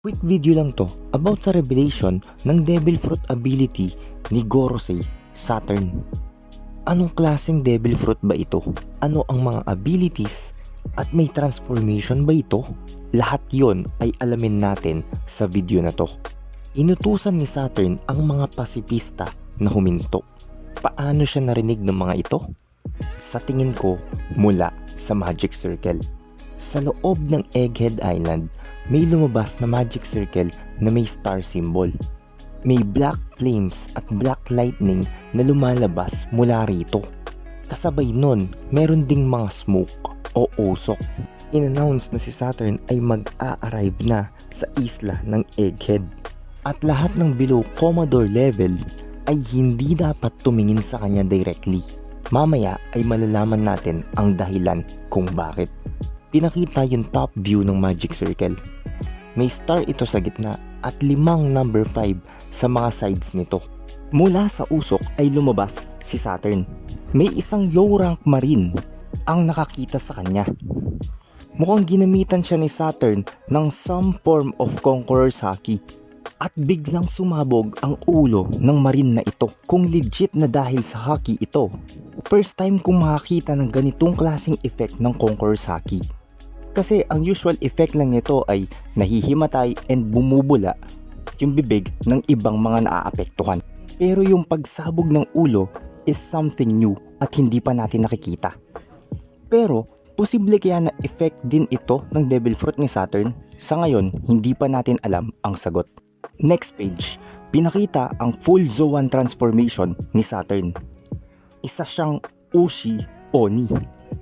Quick video lang to about sa revelation ng Devil Fruit ability ni Gorosei Saturn. Anong klaseng Devil Fruit ba ito? Ano ang mga abilities? At may transformation ba ito? Lahat yon ay alamin natin sa video na to. Inutusan ni Saturn ang mga pasipista na huminto. Paano siya narinig ng mga ito? Sa tingin ko, mula sa Magic Circle. Sa loob ng Egghead Island, may lumabas na magic circle na may star symbol. May black flames at black lightning na lumalabas mula rito. Kasabay nun, meron ding mga smoke o usok. In-announce na si Saturn ay mag-a-arrive na sa isla ng Egghead. At lahat ng below Commodore level ay hindi dapat tumingin sa kanya directly. Mamaya ay malalaman natin ang dahilan kung bakit. Pinakita yung top view ng magic circle. May star ito sa gitna at 5 number 5 sa mga sides nito. Mula sa usok ay lumabas si Saturn. May isang low rank marine ang nakakita sa kanya. Mukhang ginamitan siya ni Saturn ng some form of Conqueror's Haki. At biglang sumabog ang ulo ng marine na ito. Kung legit na dahil sa Haki ito, first time kong makakita ng ganitong klaseng effect ng Conqueror's Haki. Kasi ang usual effect lang nito ay nahihimatay and bumubula yung bibig ng ibang mga naaapektuhan. Pero yung pagsabog ng ulo is something new at hindi pa natin nakikita. Pero posible kaya na effect din ito ng Devil Fruit ni Saturn? Sa ngayon, hindi pa natin alam ang sagot. Next page, pinakita ang full Zoan transformation ni Saturn. Isa siyang Ushi Oni.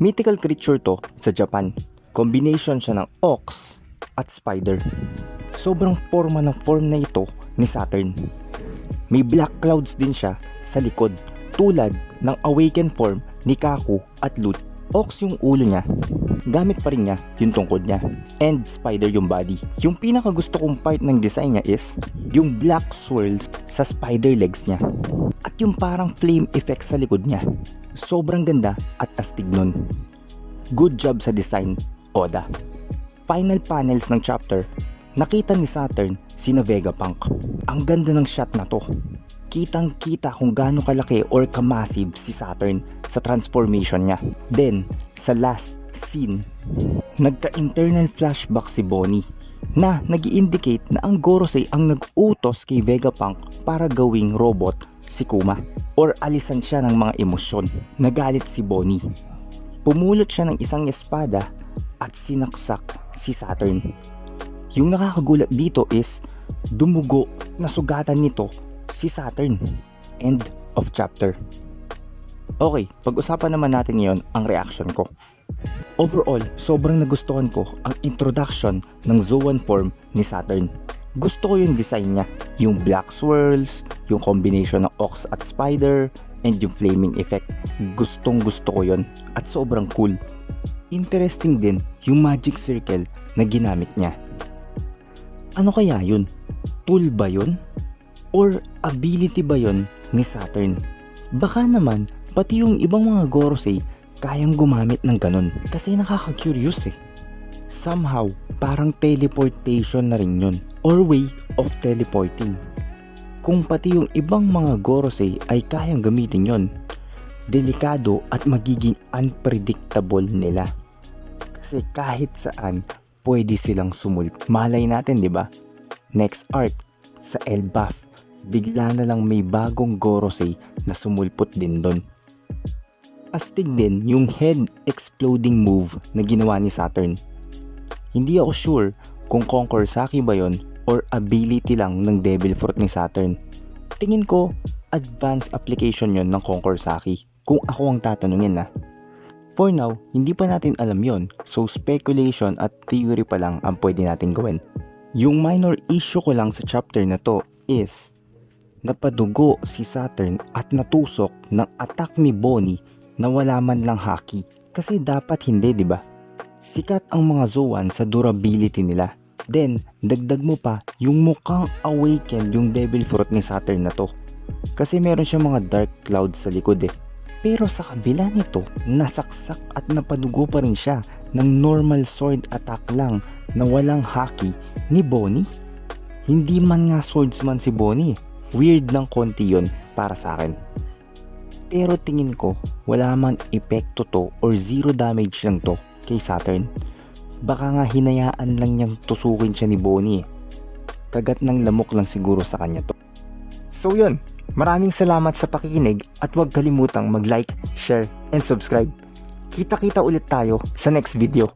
Mythical creature to sa Japan. Combination siya ng ox at spider. Sobrang forma ng form na ito ni Saturn. May black clouds din siya sa likod tulad ng awakened form ni Kaku at Lut. Ox yung ulo niya, gamit pa rin niya yung tungkod niya, and spider yung body. Yung pinakagusto kong part ng design niya is yung black swirls sa spider legs niya at yung parang flame effect sa likod niya. Sobrang ganda at astig nun. Good job sa design, Oda. Final panels ng chapter, nakita ni Saturn sina Vegapunk. Ang ganda ng shot na to. Kitang kita kung gaano kalaki or kamassive si Saturn sa transformation niya. Then, sa last scene, nagka-internal flashback si Bonnie na nag-i-indicate na ang Gorosei ang nag-utos kay Vegapunk para gawing robot si Kuma or alisan siya ng mga emosyon. Nagalit si Bonnie. Pumulot siya ng isang espada at sinaksak si Saturn. Yung nakakagulat dito is dumugo na sugatan nito si Saturn. End of chapter. Okay, pag-usapan naman natin ngayon ang reaction ko. Overall, sobrang nagustuhan ko ang introduction ng Zoan form ni Saturn. Gusto ko yung design niya, yung black swirls, yung combination ng ox at spider, and yung flaming effect. Gustong gusto ko yon at sobrang cool. Interesting din yung magic circle na ginamit niya. Ano kaya yun? Tool ba yun? Or ability ba yun ni Saturn? Baka naman pati yung ibang mga Gorosei kayang gumamit ng ganun. Kasi nakaka-curious eh. Somehow parang teleportation na rin yun. Or way of teleporting. Kung pati yung ibang mga Gorosei ay kayang gamitin yon, delikado at magiging unpredictable nila. Kasi kahit saan pwede silang sumulp. Malay natin, di ba? Next arc sa Elbaf, bigla na lang may bagong Gorosei na sumulpot din doon. Astig din yung head exploding move na ginawa ni Saturn. Hindi ako sure kung Conqueror's Haki ba yon or ability lang ng Devil Fruit ni Saturn. Tingin ko, advanced application yon ng Conqueror's Haki. Kung ako ang tatanungin na. For now, hindi pa natin alam yon, so speculation at theory pa lang ang pwede natin gawin. Yung minor issue ko lang sa chapter na to is napadugo si Saturn at natusok ng attack ni Bonnie na wala man lang haki. Kasi dapat hindi, di ba? Sikat ang mga Zoan sa durability nila. Then, dagdag mo pa yung mukhang awakened yung Devil Fruit ni Saturn na to. Kasi meron siya mga dark clouds sa likod eh. Pero sa kabila nito, nasaksak at napadugo pa rin siya ng normal sword attack lang na walang haki ni Bonnie. Hindi man nga swordsman si Bonnie, weird ng konti yun para sa akin. Pero tingin ko, wala man epekto to or zero damage lang to kay Saturn. Baka nga hinayaan lang niyang tusukin siya ni Bonnie. Kagat ng lamok lang siguro sa kanya to. So yun, maraming salamat sa pakikinig at huwag kalimutang mag-like, share, and subscribe. Kita-kita ulit tayo sa next video.